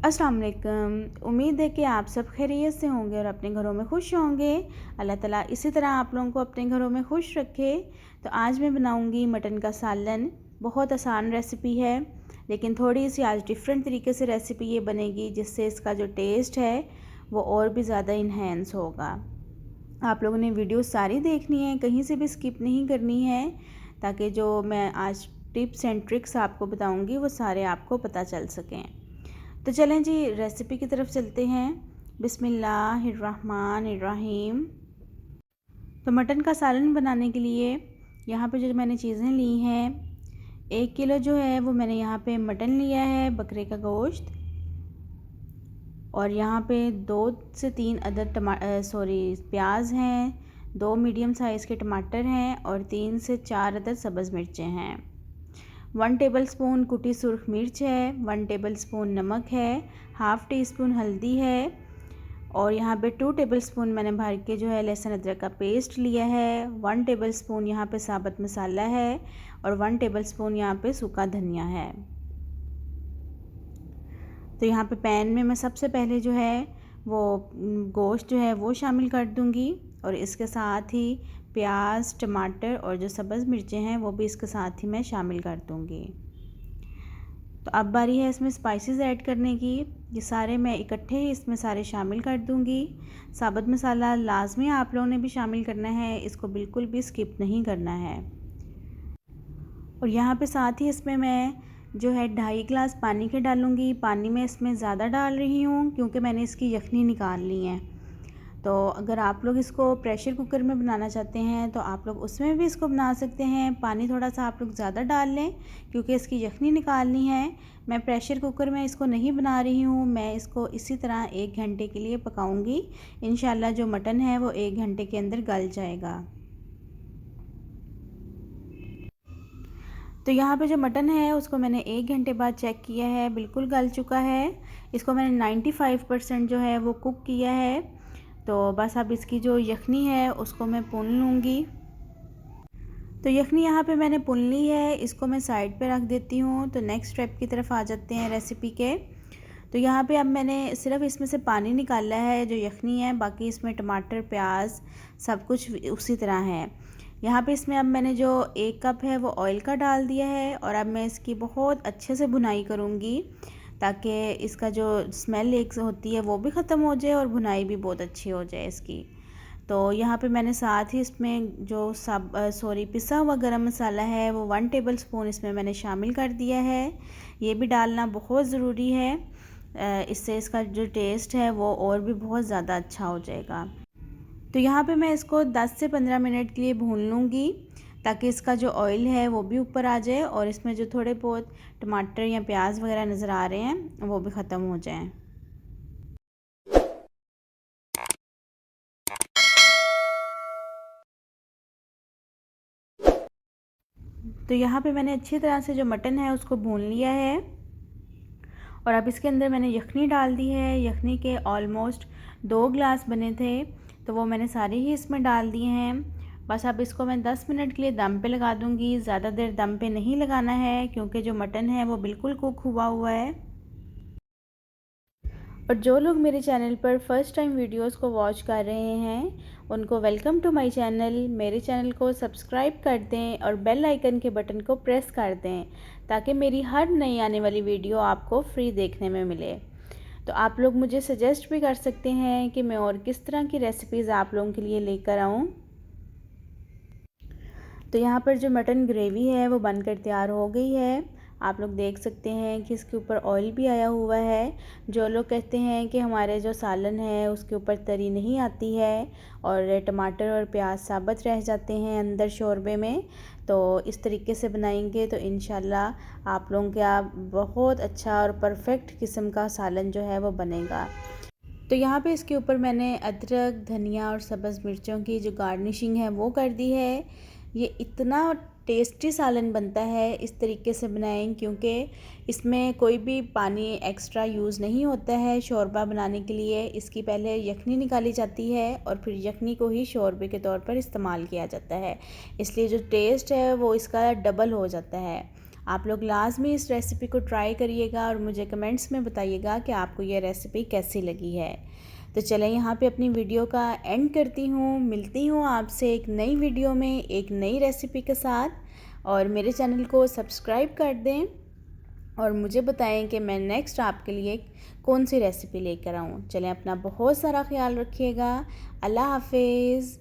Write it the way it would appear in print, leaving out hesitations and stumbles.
अस्सलाम वालेकुम। उम्मीद है कि आप सब खैरियत से होंगे और अपने घरों में खुश होंगे। अल्लाह ताला इसी तरह आप लोगों को अपने घरों में खुश रखे। तो आज मैं बनाऊंगी मटन का सालन। बहुत आसान रेसिपी है, लेकिन थोड़ी सी आज डिफरेंट तरीके से रेसिपी ये बनेगी, जिससे इसका जो टेस्ट है वो और भी ज़्यादा इन्हेंस होगा। आप लोगों ने वीडियो सारी देखनी है, कहीं से भी स्किप नहीं करनी है, ताकि जो मैं आज टिप्स एंड ट्रिक्स आपको बताऊंगी वो सारे आपको पता चल सकें। तो चलें जी, रेसिपी की तरफ चलते हैं। बिस्मिल्लाहिर्रहमानिर्रहीम। तो मटन का सालन बनाने के लिए यहाँ पे जो मैंने चीज़ें ली हैं, 1 किलो जो है वो मैंने यहाँ पे मटन लिया है, बकरे का गोश्त। और यहाँ पे 2 से 3 अदद प्याज हैं, 2 मीडियम साइज़ के टमाटर हैं और 3 से 4 अदद सब्ज़ मिर्चें हैं। 1 टेबलस्पून कुटी सुर्ख मिर्च है, 1 टेबलस्पून नमक है, हाफ़ टी स्पून हल्दी है और यहाँ पे 2 टेबलस्पून मैंने भर के जो है लहसुन अदरक का पेस्ट लिया है। 1 टेबलस्पून यहाँ पे साबुत मसाला है और 1 टेबलस्पून यहाँ पे सूखा धनिया है। तो यहाँ पे पैन में मैं सबसे पहले जो है वो गोश्त जो है वो शामिल कर दूँगी और इसके साथ ही प्याज, टमाटर और जो सब्ज़ मिर्चें हैं वो भी इसके साथ ही मैं शामिल कर दूँगी। तो अब बारी है इसमें स्पाइसेस ऐड करने की। ये सारे मैं इकट्ठे ही इसमें सारे शामिल कर दूँगी। साबुत मसाला लाजमी आप लोगों ने भी शामिल करना है, इसको बिल्कुल भी स्किप नहीं करना है। और यहाँ पे साथ ही इसमें मैं जो है 2.5 गिलास पानी के डालूँगी। पानी मैं इसमें ज़्यादा डाल रही हूँ क्योंकि मैंने इसकी यखनी निकाल ली है। तो अगर आप लोग इसको प्रेशर कुकर में बनाना चाहते हैं तो आप लोग उसमें भी इसको बना सकते हैं। पानी थोड़ा सा आप लोग ज़्यादा डाल लें क्योंकि इसकी यखनी निकालनी है। मैं प्रेशर कुकर में इसको नहीं बना रही हूँ, मैं इसको इसी तरह 1 घंटे के लिए पकाऊंगी। इंशाल्लाह जो मटन है वो 1 घंटे के अंदर गल जाएगा। तो यहाँ पे जो मटन है उसको मैंने 1 घंटे बाद चेक किया है, बिल्कुल गल चुका है। इसको मैंने 95% जो है वो कुक किया है। तो बस अब इसकी जो यखनी है उसको मैं भून लूँगी। तो यखनी यहाँ पे मैंने भून ली है, इसको मैं साइड पे रख देती हूँ। तो नेक्स्ट स्टेप की तरफ आ जाते हैं रेसिपी के। तो यहाँ पे अब मैंने सिर्फ इसमें से पानी निकाला है जो यखनी है, बाकी इसमें टमाटर, प्याज सब कुछ उसी तरह है। यहाँ पे इसमें अब मैंने जो 1 कप है वो ऑयल का डाल दिया है और अब मैं इसकी बहुत अच्छे से भुनाई करूँगी ताकि इसका जो स्मेल एक होती है वो भी ख़त्म हो जाए और भुनाई भी बहुत अच्छी हो जाए इसकी। तो यहाँ पे मैंने साथ ही इसमें जो पिसा हुआ गरम मसाला है वो 1 टेबलस्पून इसमें मैंने शामिल कर दिया है। ये भी डालना बहुत ज़रूरी है, इससे इसका जो टेस्ट है वो और भी बहुत ज़्यादा अच्छा हो जाएगा। तो यहाँ पे मैं इसको 10 से 15 मिनट के लिए भून लूँगी ताकि इसका जो ऑयल है वो भी ऊपर आ जाए और इसमें जो थोड़े बहुत टमाटर या प्याज वगैरह नज़र आ रहे हैं वो भी ख़त्म हो जाएं। तो यहाँ पे मैंने अच्छी तरह से जो मटन है उसको भून लिया है और अब इसके अंदर मैंने यखनी डाल दी है। यखनी के ऑलमोस्ट 2 गिलास बने थे तो वो मैंने सारे ही इसमें डाल दिए हैं। बस अब इसको मैं 10 मिनट के लिए दम पे लगा दूँगी। ज़्यादा देर दम पे नहीं लगाना है क्योंकि जो मटन है वो बिल्कुल कुक हुआ है। और जो लोग मेरे चैनल पर फर्स्ट टाइम वीडियोस को वॉच कर रहे हैं उनको वेलकम टू माय चैनल। मेरे चैनल को सब्सक्राइब कर दें और बेल आइकन के बटन को प्रेस कर दें ताकि मेरी हर नई आने वाली वीडियो आपको फ्री देखने में मिले। तो आप लोग मुझे सजेस्ट भी कर सकते हैं कि मैं और किस तरह की रेसिपीज़ आप लोगों के लिए लेकर आऊँ। तो यहाँ पर जो मटन ग्रेवी है वो बनकर तैयार हो गई है। आप लोग देख सकते हैं कि इसके ऊपर ऑयल भी आया हुआ है। जो लोग कहते हैं कि हमारे जो सालन है उसके ऊपर तरी नहीं आती है और टमाटर और प्याज साबुत रह जाते हैं अंदर शोरबे में, तो इस तरीके से बनाएंगे तो इंशाल्लाह आप लोगों का बहुत अच्छा और परफेक्ट किस्म का सालन जो है वो बनेगा। तो यहाँ पे इसके ऊपर मैंने अदरक, धनिया और सब्ज़ मिर्चों की जो गार्निशिंग है वो कर दी है। ये इतना टेस्टी सालन बनता है, इस तरीके से बनाएं क्योंकि इसमें कोई भी पानी एक्स्ट्रा यूज़ नहीं होता है। शोरबा बनाने के लिए इसकी पहले यखनी निकाली जाती है और फिर यखनी को ही शोरबे के तौर पर इस्तेमाल किया जाता है, इसलिए जो टेस्ट है वो इसका डबल हो जाता है। आप लोग लाजमी इस रेसिपी को ट्राई करिएगा और मुझे कमेंट्स में बताइएगा कि आपको ये रेसिपी कैसी लगी है। तो चलें यहाँ पे अपनी वीडियो का एंड करती हूँ। मिलती हूँ आपसे एक नई वीडियो में एक नई रेसिपी के साथ, और मेरे चैनल को सब्सक्राइब कर दें और मुझे बताएं कि मैं नेक्स्ट आपके लिए कौन सी रेसिपी लेकर आऊँ। चलें, अपना बहुत सारा ख्याल रखिएगा। अल्लाह हाफिज़।